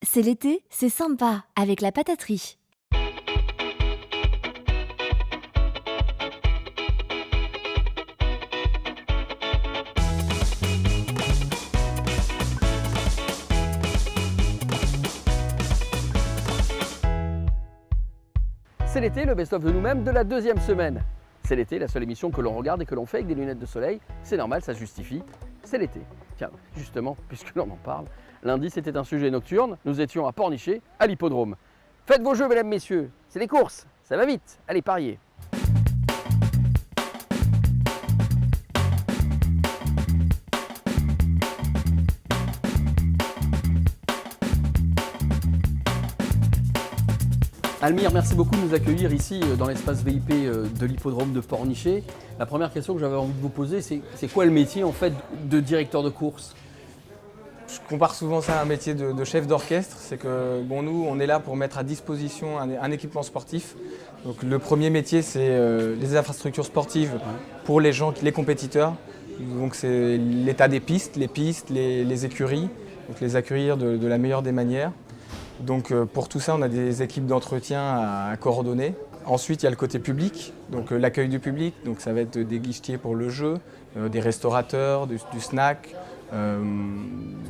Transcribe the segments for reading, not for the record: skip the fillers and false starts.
C'est l'été, c'est sympa avec la pataterie. C'est l'été, le best-of de nous-mêmes de la deuxième semaine. C'est l'été, la seule émission que l'on regarde et que l'on fait avec des lunettes de soleil. C'est normal, ça justifie. C'est l'été. Tiens, justement, puisque l'on en parle, lundi c'était un sujet nocturne. Nous étions à Pornichet, à l'hippodrome. Faites vos jeux, mesdames, messieurs. C'est les courses, ça va vite. Allez, pariez. Almire, merci beaucoup de nous accueillir ici dans l'espace VIP de l'hippodrome de Pornichet. La première question que j'avais envie de vous poser, c'est quoi le métier en fait de directeur de course? Je compare souvent ça à un métier de chef d'orchestre. C'est que nous, on est là pour mettre à disposition un équipement sportif. Donc, le premier métier, c'est les infrastructures sportives pour les gens, les compétiteurs. Donc, c'est l'état des pistes, les écuries, donc les accueillir de la meilleure des manières. Donc, pour tout ça, on a des équipes d'entretien à coordonner. Ensuite, il y a le côté public, donc l'accueil du public. Donc, ça va être des guichetiers pour le jeu, des restaurateurs, du snack.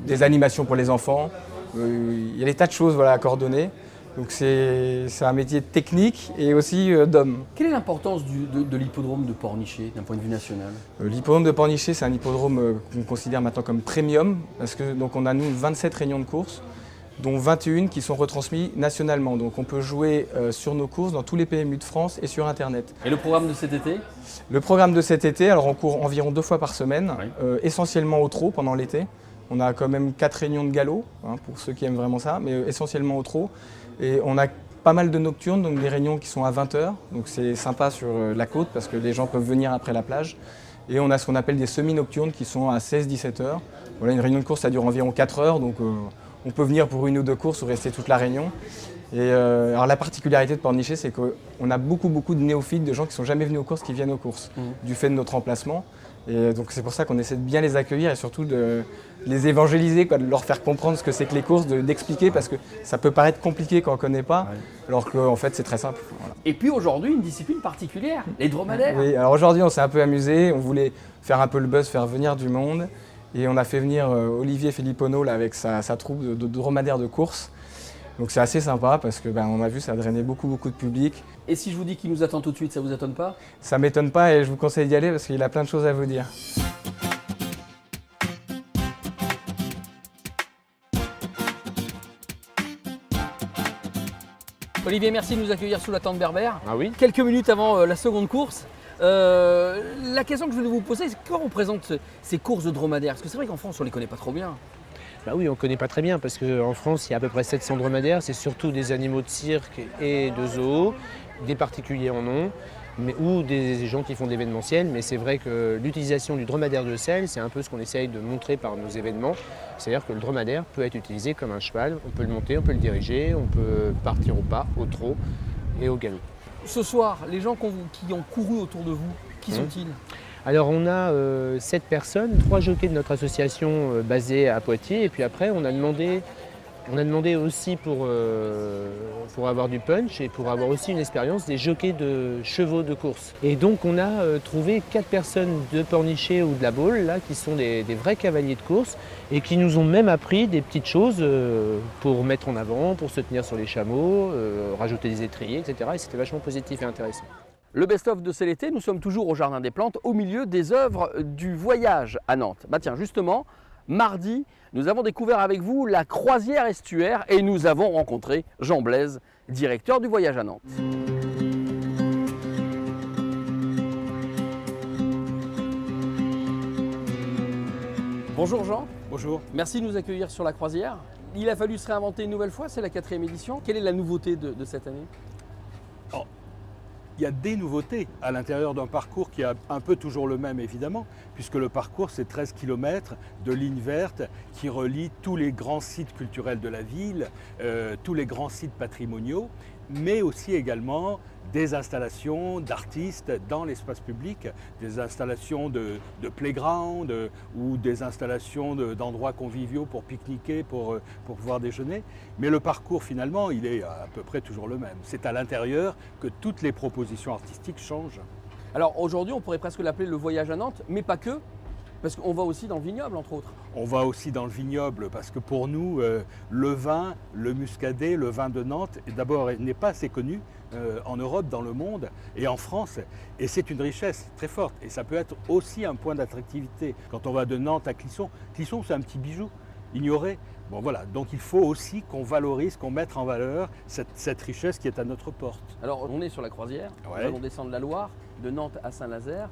Des animations pour les enfants, il y a des tas de choses à coordonner. Donc c'est un métier technique et aussi d'homme. Quelle est l'importance de l'hippodrome de Pornichet d'un point de vue national? L'hippodrome de Pornichet, c'est un hippodrome qu'on considère maintenant comme premium parce que donc on a nous 27 réunions de course, dont 21 qui sont retransmis nationalement. Donc on peut jouer sur nos courses dans tous les PMU de France et sur Internet. Et le programme de cet été? Le programme de cet été, alors on court environ 2 fois par semaine, Oui. Essentiellement au trot pendant l'été. On a quand même 4 réunions de galop, pour ceux qui aiment vraiment ça, mais essentiellement au trot. Et on a pas mal de nocturnes, donc des réunions qui sont à 20 h. Donc c'est sympa sur la côte parce que les gens peuvent venir après la plage. Et on a ce qu'on appelle des semi-nocturnes qui sont à 16-17 h. Voilà, une réunion de course, ça dure environ 4 heures, donc on peut venir pour une ou deux courses ou rester toute la réunion. Et alors la particularité de Pornichet, c'est qu'on a beaucoup de néophytes, de gens qui ne sont jamais venus aux courses, qui viennent aux courses, du fait de notre emplacement. Et donc c'est pour ça qu'on essaie de bien les accueillir et surtout de les évangéliser, de leur faire comprendre ce que c'est que les courses, d'expliquer, parce que ça peut paraître compliqué quand on ne connaît pas, alors qu'en fait c'est très simple. Voilà. Et puis aujourd'hui, une discipline particulière, les dromadaires. Oui, alors aujourd'hui on s'est un peu amusé, on voulait faire un peu le buzz, faire venir du monde. Et on a fait venir Olivier Filippono là, avec sa troupe de dromadaires de course. Donc c'est assez sympa parce que on a vu ça a drainé beaucoup de public. Et si je vous dis qu'il nous attend tout de suite, ça vous étonne pas? Ça m'étonne pas et je vous conseille d'y aller parce qu'il a plein de choses à vous dire. Olivier, merci de nous accueillir sous la tente berbère. Ah oui? Quelques minutes avant la seconde course. La question que je voulais vous poser, c'est comment on présente ces courses de dromadaires? Parce que c'est vrai qu'en France, on ne les connaît pas trop bien. Bah oui, on ne connaît pas très bien parce qu'en France, il y a à peu près 700 dromadaires. C'est surtout des animaux de cirque et de zoo. Des particuliers en ont, ou des gens qui font de l'événementiel. Mais c'est vrai que l'utilisation du dromadaire de selle, c'est un peu ce qu'on essaye de montrer par nos événements. C'est-à-dire que le dromadaire peut être utilisé comme un cheval. On peut le monter, on peut le diriger, on peut partir au pas, au trot et au galop. Ce soir, les gens qui ont couru autour de vous, qui sont-ils? Alors on a 7 personnes, 3 jockeys de notre association basée à Poitiers. Et puis après, on a demandé aussi pour avoir du punch et pour avoir aussi une expérience des jockeys de chevaux de course. Et donc on a trouvé 4 personnes de Pornichet ou de la Baule là, qui sont des vrais cavaliers de course et qui nous ont même appris des petites choses pour mettre en avant, pour se tenir sur les chameaux, rajouter des étriers, etc. Et c'était vachement positif et intéressant. Le best-of de cet été, nous sommes toujours au Jardin des Plantes, au milieu des œuvres du voyage à Nantes. Tiens, justement, mardi, nous avons découvert avec vous la croisière estuaire et nous avons rencontré Jean Blaise, directeur du voyage à Nantes. Bonjour Jean. Bonjour. Merci de nous accueillir sur la croisière. Il a fallu se réinventer une nouvelle fois, c'est la 4e édition. Quelle est la nouveauté de cette année? Il y a des nouveautés à l'intérieur d'un parcours qui est un peu toujours le même évidemment, puisque le parcours c'est 13 km de lignes vertes qui relient tous les grands sites culturels de la ville, tous les grands sites patrimoniaux. mais aussi également des installations d'artistes dans l'espace public, des installations de playground ou des installations d'endroits conviviaux pour pique-niquer, pour pouvoir déjeuner. Mais le parcours finalement, il est à peu près toujours le même. C'est à l'intérieur que toutes les propositions artistiques changent. Alors aujourd'hui, on pourrait presque l'appeler le voyage à Nantes, mais pas que, parce qu'on va aussi dans le vignoble, entre autres. On va aussi dans le vignoble parce que pour nous, le vin, le muscadet, le vin de Nantes, d'abord, n'est pas assez connu en Europe, dans le monde et en France. Et c'est une richesse très forte. Et ça peut être aussi un point d'attractivité. Quand on va de Nantes à Clisson, Clisson, c'est un petit bijou, ignoré. Bon voilà, donc il faut aussi qu'on valorise, qu'on mette en valeur cette richesse qui est à notre porte. Alors on est sur la croisière, Ouais. nous allons descendre la Loire, de Nantes à Saint-Nazaire.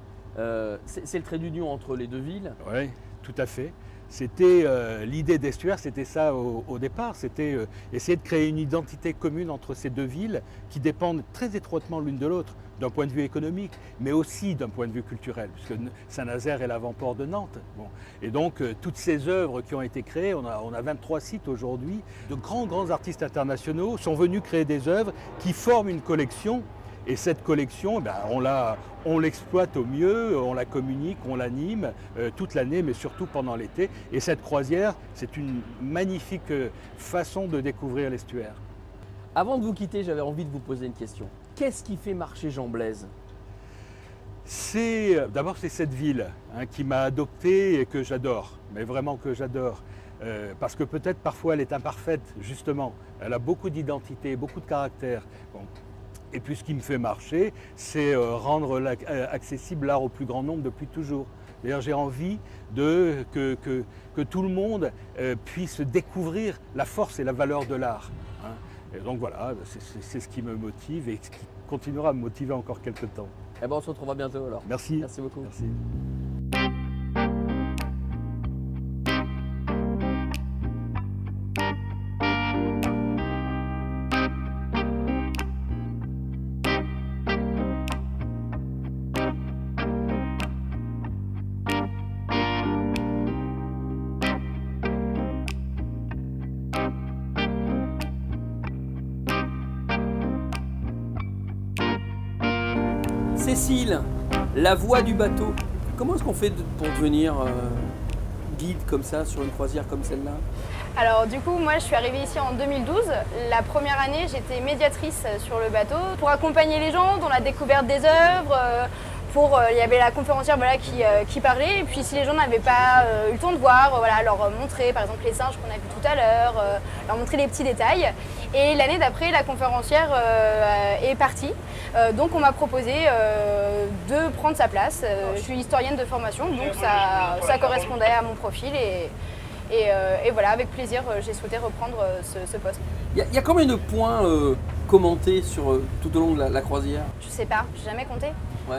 C'est le trait d'union entre les deux villes. Oui, tout à fait. C'était l'idée d'Estuaire, c'était ça au départ, c'était essayer de créer une identité commune entre ces deux villes qui dépendent très étroitement l'une de l'autre, d'un point de vue économique, mais aussi d'un point de vue culturel, puisque Saint-Nazaire est l'avant-port de Nantes. Bon. Et donc toutes ces œuvres qui ont été créées, on a 23 sites aujourd'hui, de grands artistes internationaux sont venus créer des œuvres qui forment une collection. Et cette collection, on l'exploite au mieux, on la communique, on l'anime toute l'année, mais surtout pendant l'été. Et cette croisière, c'est une magnifique façon de découvrir l'estuaire. Avant de vous quitter, j'avais envie de vous poser une question. Qu'est-ce qui fait marcher Jean Blaise? D'abord, c'est cette ville qui m'a adopté et que j'adore, mais vraiment que j'adore. Parce que peut-être parfois elle est imparfaite, justement. Elle a beaucoup d'identité, beaucoup de caractère. Bon. Et puis ce qui me fait marcher, c'est rendre accessible l'art au plus grand nombre depuis toujours. D'ailleurs, j'ai envie que tout le monde puisse découvrir la force et la valeur de l'art. Et donc voilà, c'est ce qui me motive et ce qui continuera à me motiver encore quelques temps. Eh ben, on se retrouvera bientôt alors. Merci. Merci beaucoup. Merci. Cécile, la voix du bateau. Comment est-ce qu'on fait pour devenir guide comme ça sur une croisière comme celle-là? Alors du coup, moi je suis arrivée ici en 2012. La première année, j'étais médiatrice sur le bateau pour accompagner les gens dans la découverte des œuvres. Il y avait la conférencière qui parlait, et puis si les gens n'avaient pas eu le temps de voir, leur montrer par exemple les singes qu'on a vus tout à l'heure, leur montrer les petits détails. Et l'année d'après, la conférencière est partie, donc on m'a proposé de prendre sa place. Je suis historienne de formation, donc ça correspondait à mon profil et voilà, avec plaisir, j'ai souhaité reprendre ce poste. Il y a combien de points commentés tout au long de la croisière? Je sais pas, j'ai jamais compté. Ouais.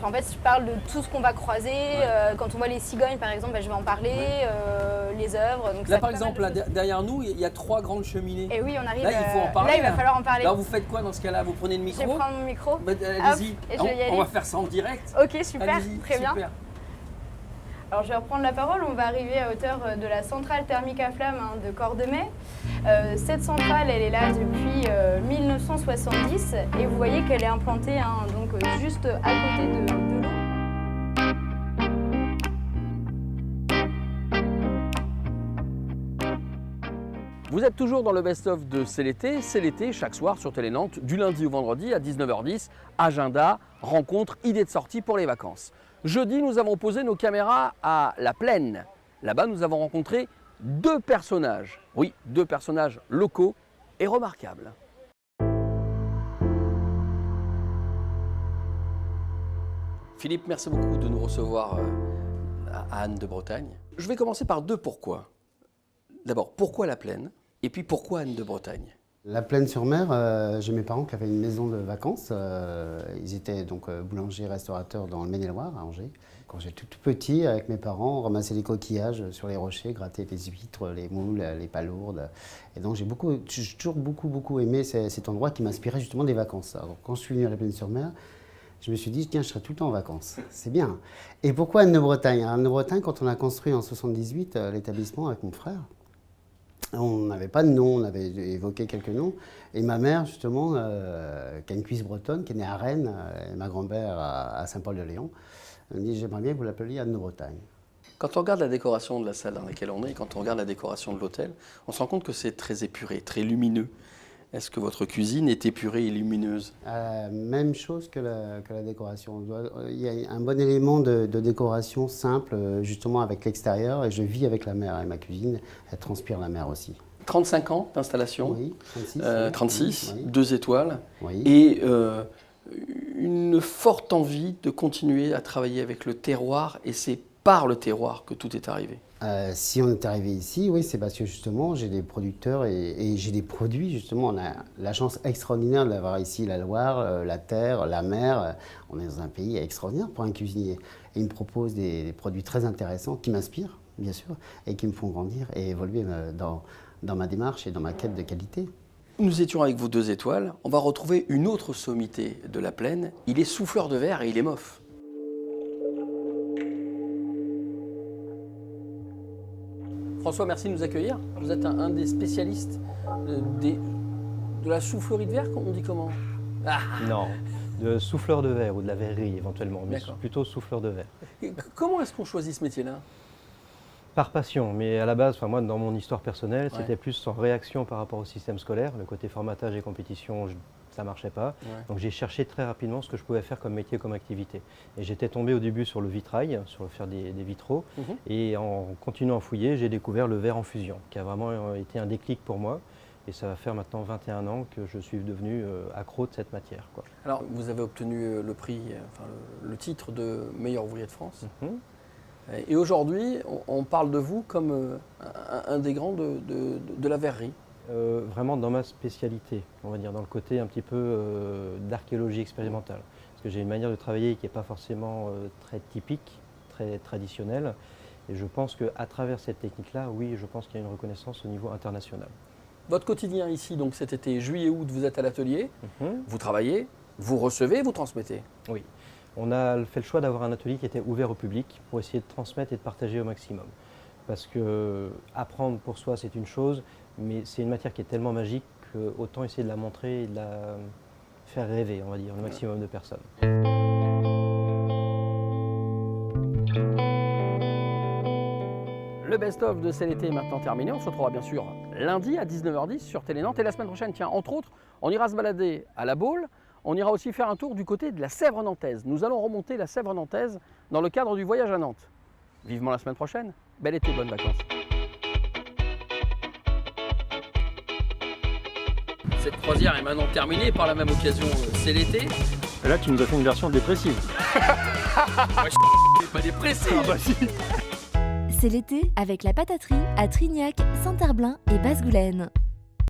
En fait, je parle de tout ce qu'on va croiser. Ouais. Quand on voit les cigognes, par exemple, je vais en parler. Ouais. Les œuvres. Donc là, ça par fait pas mal exemple, de choses. derrière nous, il y a 3 grandes cheminées. Et oui, on arrive. Là, il faut en parler. Là, il va falloir en parler. Alors, vous faites quoi dans ce cas-là? Vous prenez le Je vais micro? prendre mon micro. Bah, allez-y. Hop, et je vais y aller. On va faire ça en direct. Ok, super, Allez-y, très bien. super. Alors, je vais reprendre la parole. On va arriver à hauteur de la centrale thermique à flamme de Cordemais. Cette centrale, elle est là depuis 1970 et vous voyez qu'elle est implantée donc juste à côté de l'eau. Vous êtes toujours dans le best-of de C'est l'été, chaque soir sur Télé Nantes, du lundi au vendredi à 19h10. Agenda, rencontres, idées de sortie pour les vacances. Jeudi, nous avons posé nos caméras à La Plaine. Là-bas, nous avons rencontré 2 personnages. Oui, 2 personnages locaux et remarquables. Philippe, merci beaucoup de nous recevoir à Anne de Bretagne. Je vais commencer par 2 pourquoi. D'abord, pourquoi La Plaine? Et puis pourquoi Anne de Bretagne? La Plaine-sur-Mer, j'ai mes parents qui avaient une maison de vacances. Ils étaient donc boulangers, restaurateurs dans le Maine-et-Loire, à Angers. Quand j'étais tout petit, avec mes parents, on ramassait les coquillages sur les rochers, grattait les huîtres, les moules, les palourdes. Et donc j'ai toujours beaucoup aimé cet endroit qui m'inspirait justement des vacances. Alors, quand je suis venu à la Plaine-sur-Mer, je me suis dit, tiens, je serai tout le temps en vacances. C'est bien. Et pourquoi Anne de Bretagne? Anne de Bretagne, quand on a construit en 78 l'établissement avec mon frère, On n'avait pas de nom, on avait évoqué quelques noms. Et ma mère, justement, qui a une cuisse bretonne, qui est née à Rennes, et ma grand-mère à Saint-Paul-de-Léon, elle me dit « J'aimerais bien que vous l'appeliez Anne de Bretagne ». Quand on regarde la décoration de la salle dans laquelle on est, quand on regarde la décoration de l'hôtel, on se rend compte que c'est très épuré, très lumineux. Est-ce que votre cuisine est épurée et lumineuse? Même chose que la décoration. Il y a un bon élément de décoration simple, justement avec l'extérieur, et je vis avec la mer. Et ma cuisine, elle transpire la mer aussi. 35 ans d'installation, Oui, 36. 36, Oui. 2 étoiles, Oui. et une forte envie de continuer à travailler avec le terroir, et c'est par le terroir que tout est arrivé. Si on est arrivé ici, oui, c'est parce que justement j'ai des producteurs et j'ai des produits. Justement, on a la chance extraordinaire d'avoir ici la Loire, la terre, la mer. On est dans un pays extraordinaire pour un cuisinier. Et il me propose des produits très intéressants qui m'inspirent, bien sûr, et qui me font grandir et évoluer dans ma démarche et dans ma quête de qualité. Nous étions avec vos 2 étoiles. On va retrouver une autre sommité de la plaine. Il est souffleur de verre et il est mof. François, merci de nous accueillir. Vous êtes un des spécialistes de la soufflerie de verre, on dit comment? Non, de souffleur de verre ou de la verrerie éventuellement, mais plutôt souffleur de verre. Comment est-ce qu'on choisit ce métier-là? Par passion, mais à la base, moi dans mon histoire personnelle, Ouais. c'était plus en réaction par rapport au système scolaire. Le côté formatage et compétition, ça ne marchait pas. Ouais. Donc j'ai cherché très rapidement ce que je pouvais faire comme métier, comme activité. Et j'étais tombé au début sur le vitrail, sur le faire des vitraux. Et en continuant à fouiller, j'ai découvert le verre en fusion, qui a vraiment été un déclic pour moi. Et ça va faire maintenant 21 ans que je suis devenu accro de cette matière, quoi. Alors, vous avez obtenu le prix, enfin, le titre de meilleur ouvrier de France. Et aujourd'hui, on parle de vous comme un des grands de la verrerie. Vraiment dans ma spécialité, on va dire, dans le côté un petit peu d'archéologie expérimentale. Parce que j'ai une manière de travailler qui n'est pas forcément très typique, très traditionnelle. Et je pense qu'à travers cette technique-là, oui, je pense qu'il y a une reconnaissance au niveau international. Votre quotidien ici, donc cet été, juillet-août, vous êtes à l'atelier, vous travaillez, vous recevez, vous transmettez. Oui. On a fait le choix d'avoir un atelier qui était ouvert au public pour essayer de transmettre et de partager au maximum. Parce que apprendre pour soi, c'est une chose, mais c'est une matière qui est tellement magique qu'autant essayer de la montrer et de la faire rêver, on va dire, le maximum de personnes. Le best-of de C'est l'été est maintenant terminé. On se retrouvera bien sûr lundi à 19h10 sur Télé Nantes. Et la semaine prochaine, tiens, entre autres, on ira se balader à la Baule. On ira aussi faire un tour du côté de la Sèvre nantaise. Nous allons remonter la Sèvre nantaise dans le cadre du voyage à Nantes. Vivement la semaine prochaine. Bel été, bonnes vacances. Cette croisière est maintenant terminée. Par la même occasion, c'est l'été. Et là, tu nous as fait une version dépressive. C'est pas dépressif. Ah bah si. C'est l'été avec la pataterie à Trignac, Saint-Herblain et Basse-Goulaine.